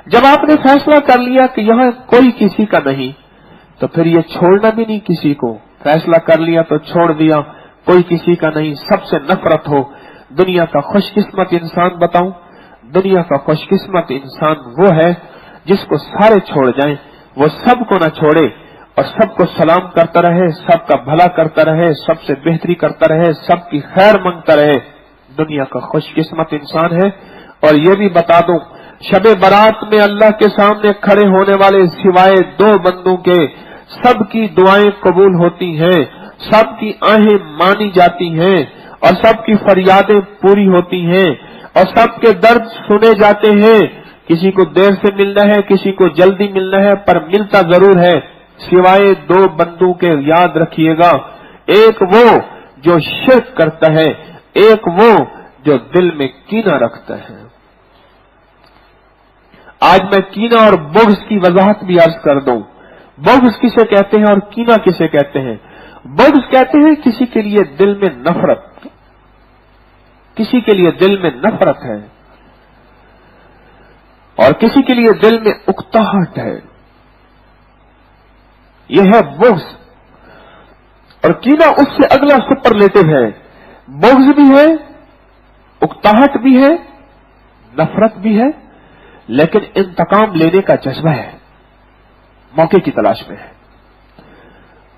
जब आपने फैसला कर लिया कि यहां कोई किसी का नहीं, तो फिर ये छोड़ना भी नहीं किसी को। फैसला कर लिया तो छोड़ दिया, कोई किसी का नहीं, सबसे नफरत हो। दुनिया का खुशकिस्मत इंसान बताऊं, दुनिया का खुशकिस्मत इंसान वो है जिसको सारे छोड़ जाएं, वो सबको न छोड़े और सबको सलाम करता रहे, सबका भला करता रहे, सबसे बेहतरी करता रहे, सबकी खैर मांगता रहे। दुनिया का खुशकिस्मत इंसान है। और ये भी बता दूं, शबे बारात में अल्लाह के सामने खड़े होने वाले सिवाय 2 बंदों के सबकी दुआएं कबूल होती हैं, सबकी आहें मानी जाती हैं और सबकी फरियादें पूरी होती हैं और सबके दर्द सुने जाते हैं। किसी को देर से मिलना है, किसी को जल्दी मिलना है, पर मिलता जरूर है, सिवाय 2 बंदों के। याद रखिएगा, एक वो जो शिर्क करता है, एक वो जो दिल में कीना रखता है। आज मैं कीना और बुग़्ज़ की वजाहत भी अर्ज कर दूं। बुग़्ज़ किसे कहते हैं और कीना किसे कहते हैं? बुग़्ज़ कहते हैं किसी के लिए दिल में नफरत, किसी के लिए दिल में नफरत है और किसी के लिए दिल में उकताहट है, यह है बुग़्ज़। और कीना उससे अगला सुपरलेटिव है। बुग़्ज़ भी है, उकताहट भी है, नफरत भी है, लेकिन इंतकाम लेने का जज्बा है, मौके की तलाश में है।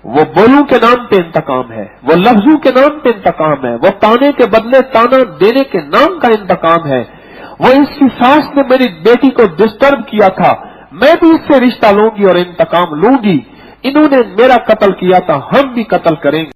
वो बोलू के नाम पे इंतकाम है, वो लफ्जों के नाम पे इंतकाम है, वो ताने के बदले ताना देने के नाम का इंतकाम है। वो इसकी सास ने मेरी बेटी को डिस्टर्ब किया था, मैं भी इससे रिश्ता लूंगी और इंतकाम लूंगी। इन्होंने मेरा कत्ल किया था, हम भी कत्ल करेंगे।